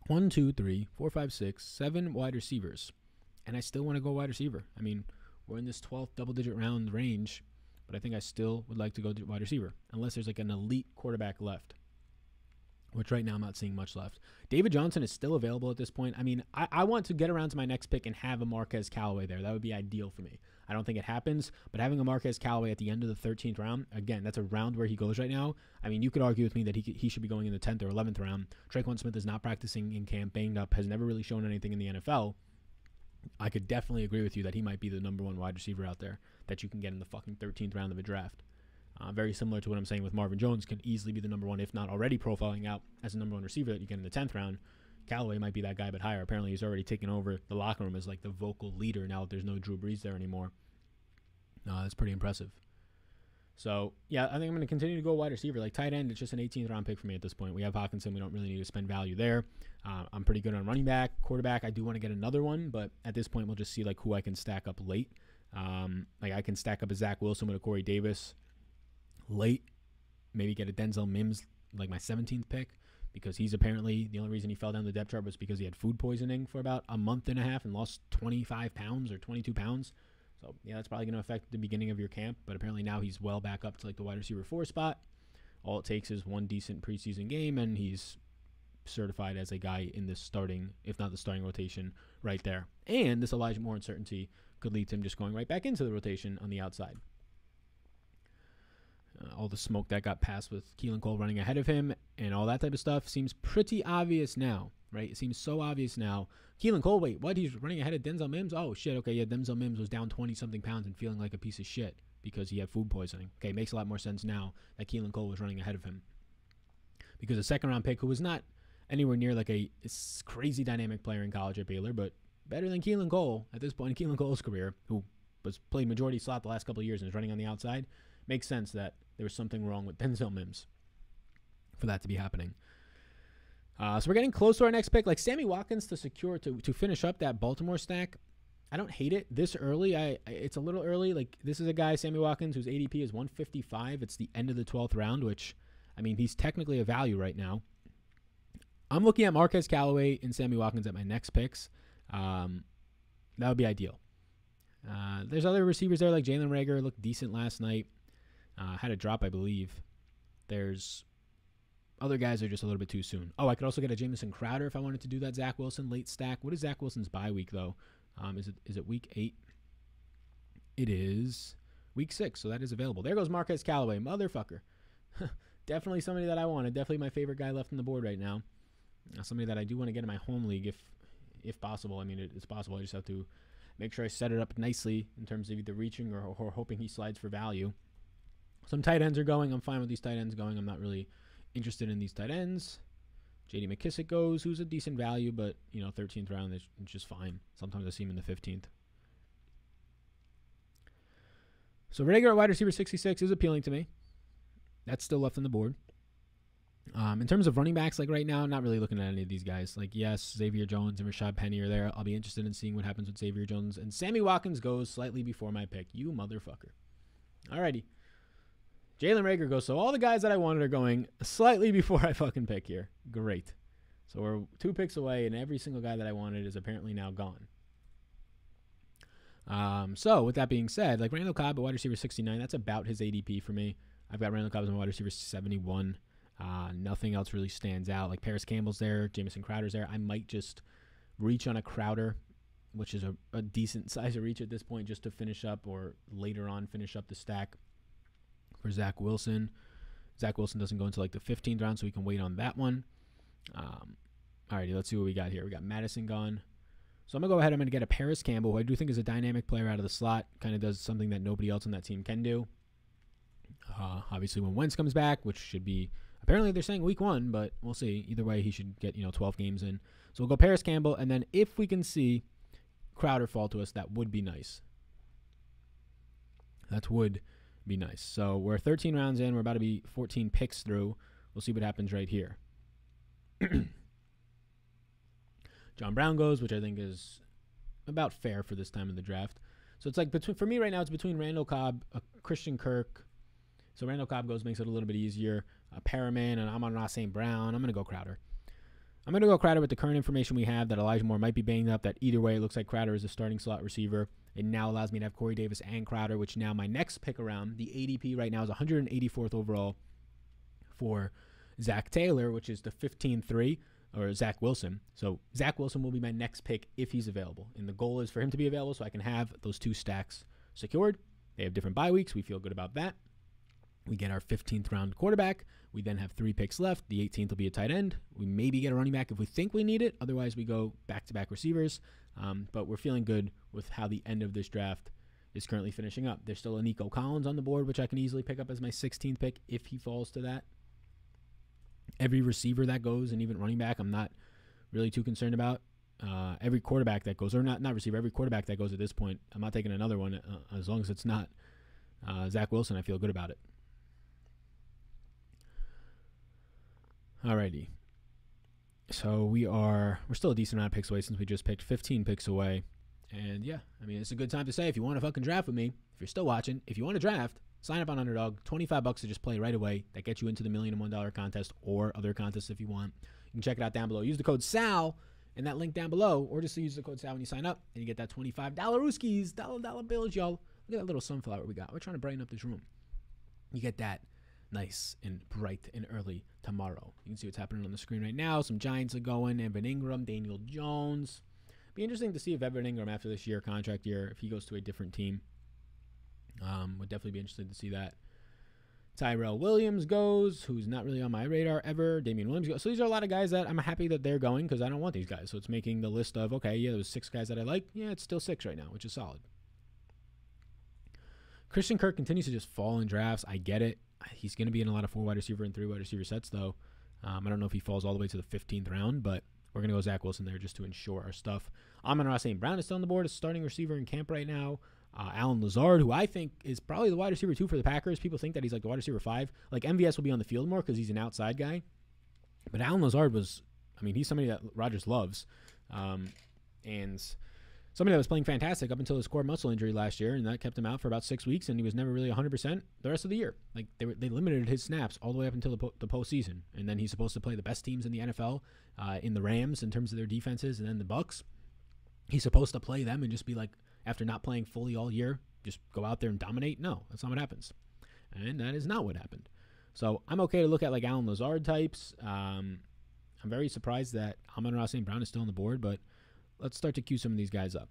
1, 2, 3, 4, 5, 6, 7 wide receivers. And I still want to go wide receiver. I mean, we're in this 12th double-digit round range, but I think I still would like to go to wide receiver, unless there's like an elite quarterback left, which right now I'm not seeing much left. David Johnson is still available at this point. I mean, I want to get around to my next pick and have a Marquez Callaway there. That would be ideal for me. I don't think it happens, but having a Marquez Callaway at the end of the 13th round, again, that's a round where he goes right now. I mean, you could argue with me that he should be going in the 10th or 11th round. Traquan Smith is not practicing in camp, banged up, has never really shown anything in the NFL. I could definitely agree with you that he might be the number 1 wide receiver out there that you can get in the fucking 13th round of a draft. Very similar to what I'm saying with Marvin Jones, can easily be the number 1, if not already profiling out as the number 1 receiver that you get in the 10th round. Callaway might be that guy, but higher. Apparently, he's already taken over the locker room as like the vocal leader now that there's no Drew Brees there anymore. That's pretty impressive. So, yeah, I think I'm going to continue to go wide receiver. Like tight end, it's just an 18th round pick for me at this point. We have Hawkinson. We don't really need to spend value there. I'm pretty good on running back. Quarterback, I do want to get another one, but at this point, we'll just see like who I can stack up late. Like I can stack up a Zach Wilson with a Corey Davis late. Maybe get a Denzel Mims, like my 17th pick, because he's apparently, the only reason he fell down the depth chart was because he had food poisoning for about a month and a half and lost 25 pounds or 22 pounds. So, yeah, that's probably going to affect the beginning of your camp, but apparently now he's well back up to like the wide receiver 4 spot. All it takes is one decent preseason game, and he's certified as a guy in this starting, if not the starting rotation, right there. And this Elijah Moore uncertainty could lead to him just going right back into the rotation on the outside. All the smoke that got passed with Keelan Cole running ahead of him and all that type of stuff seems pretty obvious now, right? It seems so obvious now. Keelan Cole, wait, what? He's running ahead of Denzel Mims? Oh, shit, okay, yeah, Denzel Mims was down 20-something pounds and feeling like a piece of shit because he had food poisoning. Okay, it makes a lot more sense now that Keelan Cole was running ahead of him. Because a second-round pick who was not anywhere near like a crazy dynamic player in college at Baylor, but better than Keelan Cole at this point in Keelan Cole's career, who was played majority slot the last couple of years and is running on the outside, makes sense that there was something wrong with Denzel Mims for that to be happening. So we're getting close to our next pick. Like Sammy Watkins to secure, to finish up that Baltimore stack. I don't hate it this early. It's a little early. Like this is a guy, Sammy Watkins, whose ADP is 155. It's the end of the 12th round, which, I mean, he's technically a value right now. I'm looking at Marquez Callaway and Sammy Watkins at my next picks. That would be ideal. There's other receivers there like Jalen Reagor, looked decent last night. Had a drop, I believe. There's other guys that are just a little bit too soon. Oh, I could also get a Jamison Crowder if I wanted to do that Zach Wilson late stack. What is Zach Wilson's bye week, though? Is it week 8? It is week 6, so that is available. There goes Marquez Callaway, motherfucker. Definitely somebody that I wanted. Definitely my favorite guy left on the board right now. Somebody that I do want to get in my home league if possible. I mean, it's possible. I just have to make sure I set it up nicely in terms of either reaching or hoping he slides for value. Some tight ends are going. I'm fine with these tight ends going. I'm not really interested in these tight ends. J.D. McKissick goes, who's a decent value, but, 13th round is just fine. Sometimes I see him in the 15th. So Reagor at wide receiver 66 is appealing to me. That's still left on the board. In terms of running backs, like right now, I'm not really looking at any of these guys. Like, yes, Xavier Jones and Rashad Penny are there. I'll be interested in seeing what happens with Xavier Jones. And Sammy Watkins goes slightly before my pick. You motherfucker. Alrighty. Jalen Reagor goes. So all the guys that I wanted are going slightly before I fucking pick here. Great. So we're 2 picks away, and every single guy that I wanted is apparently now gone. So with that being said, like Randall Cobb at wide receiver 69, that's about his ADP for me. I've got Randall Cobb as my wide receiver 71. Nothing else really stands out. Like Paris Campbell's there, Jamison Crowder's there. I might just reach on a Crowder, which is a decent size of reach at this point, just to finish up or later on finish up the stack for Zach Wilson. Zach Wilson doesn't go into like the 15th round, so we can wait on that one. Alrighty, let's see what we got here. We got Madison gone. So I'm going to go ahead. I'm going to get a Paris Campbell, who I do think is a dynamic player out of the slot. Kind of does something that nobody else on that team can do. Obviously, when Wentz comes back, which should be, apparently they're saying week 1, but we'll see. Either way, he should get 12 games in. So we'll go Paris Campbell, and then if we can see Crowder fall to us, that would be nice. That would be nice. So we're 13 rounds in. We're about to be 14 picks through. We'll see what happens right here. John Brown goes, which I think is about fair for this time of the draft. So it's like for me right now, it's between Randall Cobb, Christian Kirk. So Randall Cobb goes, makes it a little bit easier. Perriman, and Amon-Ra St. Brown. I'm going to go Crowder. I'm going to go Crowder with the current information we have that Elijah Moore might be banged up, that either way it looks like Crowder is a starting slot receiver. It now allows me to have Corey Davis and Crowder, which now my next pick around, the ADP right now is 184th overall for Zach Taylor, which is the 15-3, or Zach Wilson. So Zach Wilson will be my next pick if he's available. And the goal is for him to be available so I can have those 2 stacks secured. They have different bye weeks. We feel good about that. We get our 15th round quarterback. We then have 3 picks left. The 18th will be a tight end. We maybe get a running back if we think we need it. Otherwise, we go back-to-back receivers. But we're feeling good with how the end of this draft is currently finishing up. There's still a Nico Collins on the board, which I can easily pick up as my 16th pick if he falls to that. Every receiver that goes, and even running back, I'm not really too concerned about. Every quarterback that goes, or not receiver, every quarterback that goes at this point, I'm not taking another one as long as it's not Zach Wilson. I feel good about it. Alrighty. So we're still a decent amount of picks away since we just picked 15 picks away. And yeah, I mean, it's a good time to say, if you want to fucking draft with me, if you're still watching, if you want to draft, sign up on Underdog. $25 to just play right away. That gets you into the $1 million contest or other contests if you want. You can check it out down below. Use the code SAL in that link down below, or just use the code SAL when you sign up, and you get that $25 Rooskies, dollar bills, y'all. Look at that little sunflower we got. We're trying to brighten up this room. You get that nice and bright and early tomorrow. You can see what's happening on the screen right now. Some Giants are going. Evan Ingram, Daniel Jones. Be interesting to see if Evan Ingram, after this contract year, if he goes to a different team. Would definitely be interested to see that. Tyrell Williams goes, who's not really on my radar ever. Damian Williams goes. So these are a lot of guys that I'm happy that they're going because I don't want these guys. So it's making the list of, okay, yeah, there was 6 guys that I like. Yeah, it's still 6 right now, which is solid. Christian Kirk continues to just fall in drafts. I get it. He's going to be in a lot of 4 wide receiver and 3 wide receiver sets, though. I don't know if he falls all the way to the 15th round, but we're going to go Zach Wilson there just to ensure our stuff. Amon-Ra St. Brown is still on the board as starting receiver in camp right now. Alan Lazard, who I think is probably the wide receiver 2 for the Packers. People think that he's like the wide receiver 5. Like, MVS will be on the field more because he's an outside guy. But Alan Lazard he's somebody that Rodgers loves. And somebody that was playing fantastic up until his core muscle injury last year, and that kept him out for about 6 weeks, and he was never really 100% the rest of the year. Like, they limited his snaps all the way up until the postseason. And then he's supposed to play the best teams in the NFL, in the Rams in terms of their defenses, and then the Bucks. He's supposed to play them and just be like after not playing fully all year, just go out there and dominate? No, that's not what happens. And that is not what happened. So I'm okay to look at like Allen Lazard types. I'm very surprised that Amon-Ra St. Brown is still on the board, but let's start to queue some of these guys up.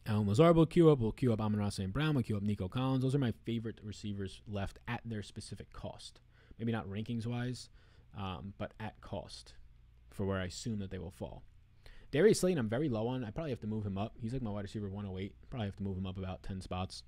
Allen Lazard will queue up. We'll queue up Amon-Ra St. Brown. We'll queue up Nico Collins. Those are my favorite receivers left at their specific cost. Maybe not rankings-wise, but at cost for where I assume that they will fall. Darius Slayton, I'm very low on. I probably have to move him up. He's like my wide receiver 108. Probably have to move him up about 10 spots.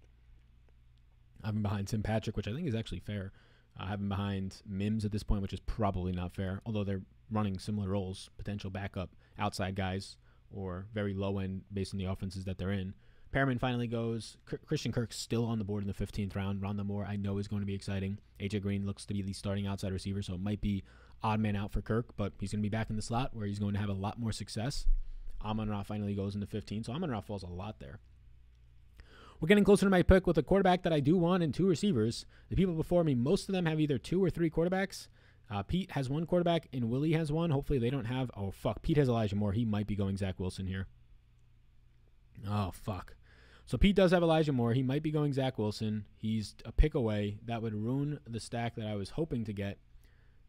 I have him behind Tim Patrick, which I think is actually fair. I have him behind Mims at this point, which is probably not fair, although they're running similar roles, potential backup outside guys or very low end based on the offenses that they're in. Perriman finally goes. Christian Kirk's still on the board in the 15th round. Rondale Moore, I know, is going to be exciting. AJ Green looks to be the starting outside receiver, so it might be odd man out for Kirk, but he's going to be back in the slot where he's going to have a lot more success. Amon-Ra finally goes in the 15, so Amon-Ra falls a lot there. We're getting closer to my pick with a quarterback that I do want and 2 receivers. The people before me, most of them have either 2 or 3 quarterbacks. Pete has 1 quarterback and Willie has 1. Hopefully they don't have... Oh, fuck. Pete has Elijah Moore. He might be going Zach Wilson here. Oh, fuck. So Pete does have Elijah Moore. He might be going Zach Wilson. He's a pick away. That would ruin the stack that I was hoping to get.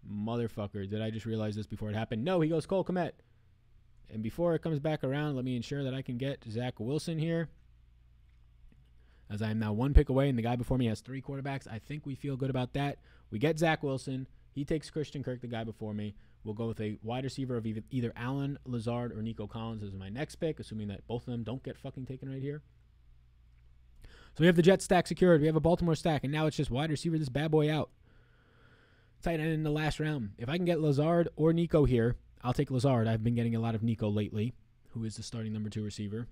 Motherfucker. Did I just realize this before it happened? No, he goes Cole Kmet. And before it comes back around, let me ensure that I can get Zach Wilson here. As I am now 1 pick away, and the guy before me has 3 quarterbacks. I think we feel good about that. We get Zach Wilson. He takes Christian Kirk, the guy before me. We'll go with a wide receiver of either Allen Lazard or Nico Collins as my next pick, assuming that both of them don't get fucking taken right here. So we have the Jet stack secured. We have a Baltimore stack, and now it's just wide receiver this bad boy out. Tight end in the last round. If I can get Lazard or Nico here, I'll take Lazard. I've been getting a lot of Nico lately, who is the starting number 2 receiver,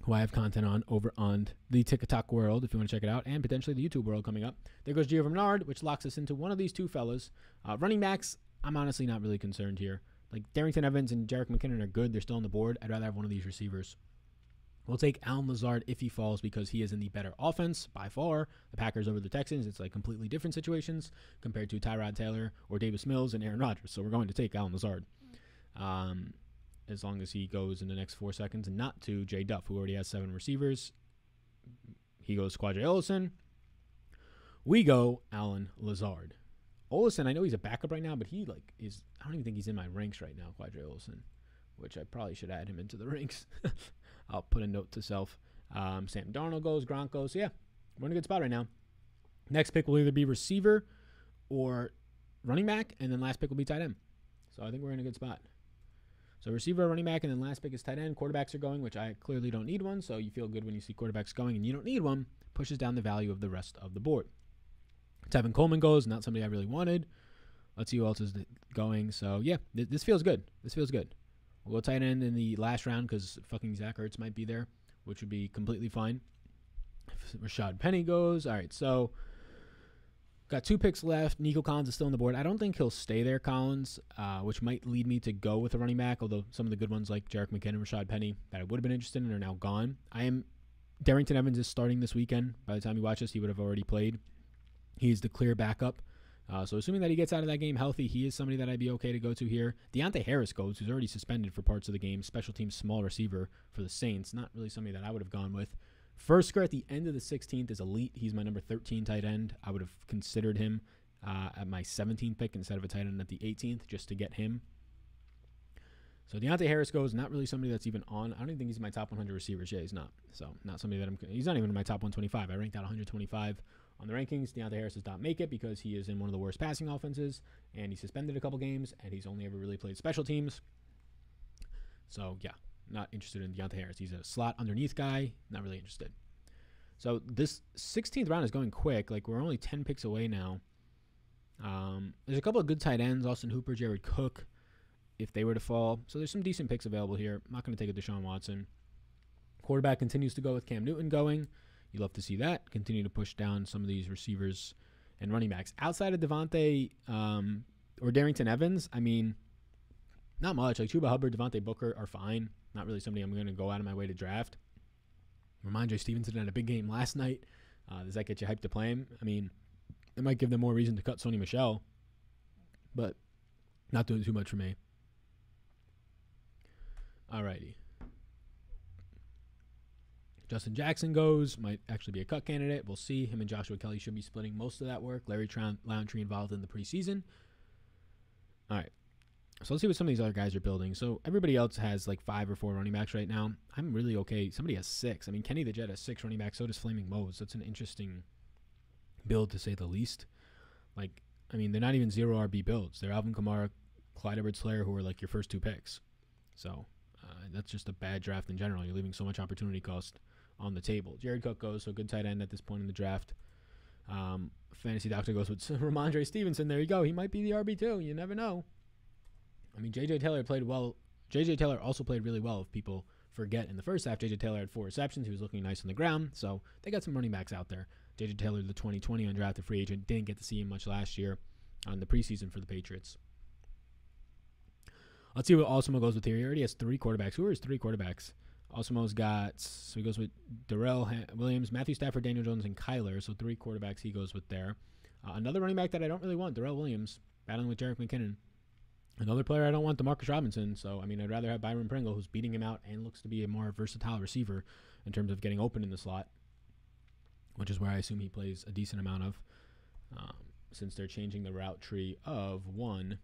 who I have content on over on the TikTok world, if you want to check it out, and potentially the YouTube world coming up. There goes Gio Bernard, which locks us into one of these 2 fellas. Running backs, I'm honestly not really concerned here. Like, Darrington Evans and Jerick McKinnon are good. They're still on the board. I'd rather have one of these receivers. We'll take Allen Lazard if he falls because he is in the better offense by far. The Packers over the Texans, it's like completely different situations compared to Tyrod Taylor or Davis Mills and Aaron Rodgers. So we're going to take Allen Lazard. As long as he goes in the next 4 seconds and not to J. Duff, who already has 7 receivers. He goes Quadri Olison. We go Allen Lazard. Olison, I know he's a backup right now, but he is, I don't even think he's in my ranks right now, Quadri Olison, which I probably should add him into the ranks. I'll put a note to self. Sam Darnold goes, Gronk goes. So yeah, we're in a good spot right now. Next pick will either be receiver or running back, and then last pick will be tight end. So I think we're in a good spot. So receiver, running back, and then last pick is tight end. Quarterbacks are going, which I clearly don't need one. So you feel good when you see quarterbacks going and you don't need one. Pushes down the value of the rest of the board. Tevin Coleman goes, not somebody I really wanted. Let's see who else is going. So yeah, this feels good. This feels good. We'll go tight end in the last round because fucking Zach Ertz might be there, which would be completely fine. Rashad Penny goes. All right, so got 2 picks left. Nico Collins is still on the board. I don't think he'll stay there, Collins, which might lead me to go with a running back, although some of the good ones like Jerick McKinnon and Rashad Penny that I would have been interested in are now gone. Darrington Evans is starting this weekend. By the time you watch this, he would have already played. He's the clear backup. So assuming that he gets out of that game healthy, he is somebody that I'd be okay to go to here. Deante Harris goes, who's already suspended for parts of the game. Special teams small receiver for the Saints. Not really somebody that I would have gone with. Firsker at the end of the 16th is elite. He's my number 13 tight end. I would have considered him at my 17th pick instead of a tight end at the 18th just to get him. So Deante Harris goes, not really somebody that's even on. I don't even think he's in my top 100 receivers. Yeah, he's not. So not somebody that he's not even in my top 125. I ranked out 125 on the rankings. Deante Harris does not make it because he is in one of the worst passing offenses, and he's suspended a couple games, and he's only ever really played special teams. So yeah, not interested in Deante Harris. He's a slot underneath guy. Not really interested. So this 16th round is going quick. Like, we're only 10 picks away now. There's a couple of good tight ends, Austin Hooper, Jared Cook, if they were to fall. So there's some decent picks available here. I'm not going to take a Deshaun Watson. Quarterback continues to go with Cam Newton going. You love to see that. Continue to push down some of these receivers and running backs. Outside of Devontae or Darrington Evans, I mean, not much. Like Chuba Hubbard, Devontae Booker are fine. Not really somebody I'm going to go out of my way to draft. Ramondre Stevenson had a big game last night. Does that get you hyped to play him? I mean, it might give them more reason to cut Sony Michel, but not doing too much for me. Alrighty. Justin Jackson goes, might actually be a cut candidate. We'll see. Him and Joshua Kelly should be splitting most of that work. Larry Lountree involved in the preseason. All right. So let's see what some of these other guys are building. So everybody else has like 5 or 4 running backs right now. I'm really okay. Somebody has 6. I mean, Kenny the Jet has 6 running backs. So does Flaming Moe's. That's an interesting build to say the least. Like, I mean, they're not even 0 RB builds. They're Alvin Kamara, Clyde Edwards-Helaire, who are like your first 2 picks. So that's just a bad draft in general. You're leaving so much opportunity cost on the table. Jared Cook goes, so good tight end at this point in the draft. Fantasy Doctor goes with Ramondre Stevenson. There you go. He might be the RB2. You never know. I mean, J.J. Taylor played well. J.J. Taylor also played really well if people forget. In the first half, J.J. Taylor had 4 receptions. He was looking nice on the ground. So they got some running backs out there. J.J. Taylor, the 2020 undrafted free agent, didn't get to see him much last year on the preseason for the Patriots. Let's see what Osimo goes with here. He already has 3 quarterbacks. Who are his 3 quarterbacks? Osimo's got, so he goes with Darrell Williams, Matthew Stafford, Daniel Jones, and Kyler. So 3 quarterbacks he goes with there. Another running back that I don't really want, Darrell Williams, battling with Jerick McKinnon. Another player I don't want, DeMarcus Robinson. So, I mean, I'd rather have Byron Pringle, who's beating him out and looks to be a more versatile receiver in terms of getting open in the slot, which is where I assume he plays a decent amount of, since they're changing the route tree of one,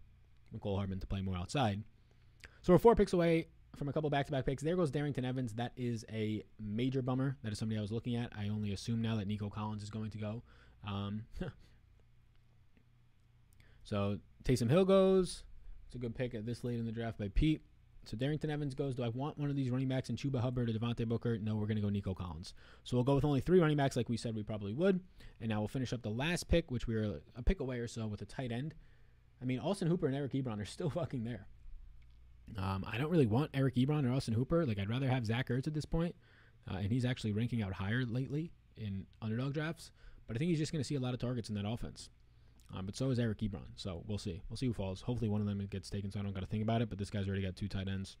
Mecole Hardman, to play more outside. So we're 4 picks away from a couple back-to-back picks. There goes Darrington Evans. That is a major bummer. That is somebody I was looking at. I only assume now that Nico Collins is going to go. So Taysom Hill goes. It's a good pick at this late in the draft by Pete. So Darrington Evans goes. Do I want one of these running backs in Chuba Hubbard or Devontae Booker? No, we're going to go Nico Collins. So we'll go with only 3 running backs like we said we probably would. And now we'll finish up the last pick, which we were a pick away or so with a tight end. I mean, Austin Hooper and Eric Ebron are still fucking there. I don't really want Eric Ebron or Austin Hooper. Like, I'd rather have Zach Ertz at this point. And he's actually ranking out higher lately in underdog drafts. But I think he's just going to see a lot of targets in that offense. But so is Eric Ebron. So we'll see. We'll see who falls. Hopefully one of them gets taken so I don't got to think about it. But this guy's already got 2 tight ends.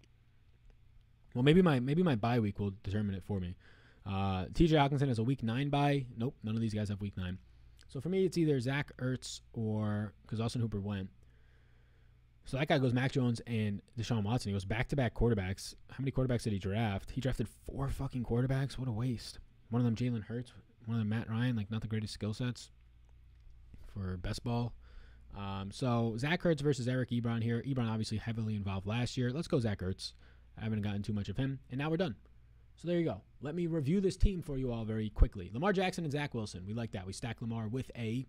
Well, maybe my bye week will determine it for me. TJ Hawkinson has a week 9 bye. Nope, none of these guys have week 9. So for me, it's either Zach Ertz or, because Austin Hooper went. So that guy goes Mac Jones and Deshaun Watson. He goes back-to-back quarterbacks. How many quarterbacks did he draft? He drafted 4 fucking quarterbacks. What a waste. One of them Jalen Hurts. One of them Matt Ryan. Like, not the greatest skill sets for best ball. So Zach Ertz versus Eric Ebron here. Ebron obviously heavily involved last year. Let's go Zach Ertz. I haven't gotten too much of him. And now we're done. So there you go. Let me review this team for you all very quickly. Lamar Jackson and Zach Wilson. We like that. We stack Lamar with a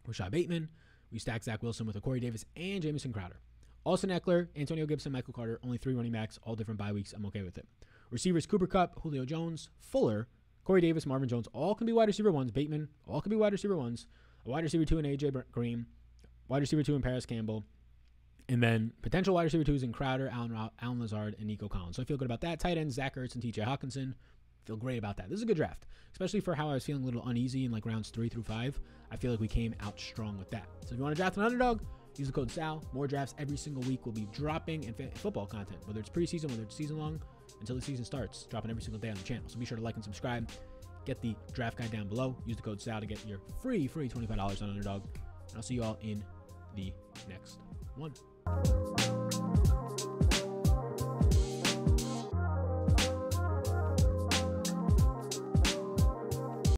Rashad Bateman. We stack Zach Wilson with a Corey Davis and Jamison Crowder. Austin Eckler, Antonio Gibson, Michael Carter. Only 3 running backs, all different bye weeks. I'm okay with it. Receivers, Cooper Kupp, Julio Jones, Fuller, Corey Davis, Marvin Jones. All can be wide receiver 1s. Bateman, all can be wide receiver 1s. A wide receiver 2 in A.J. Green. Wide receiver 2 in Paris Campbell. And then potential wide receiver 2s in Crowder, Allen Lazard, and Nico Collins. So I feel good about that. Tight ends, Zach Ertz and TJ Hawkinson. Feel great about that. This is a good draft, especially for how I was feeling a little uneasy in like rounds 3 through 5. I feel like we came out strong with that. So if you want to draft an underdog, use the code SAL. More drafts every single week will be dropping, and football content, whether it's preseason, whether it's season long, until the season starts, dropping every single day on the channel. So be sure to like and subscribe. Get the draft guide down below. Use the code SAL to get your free $25 on underdog. And I'll see you all in the next one.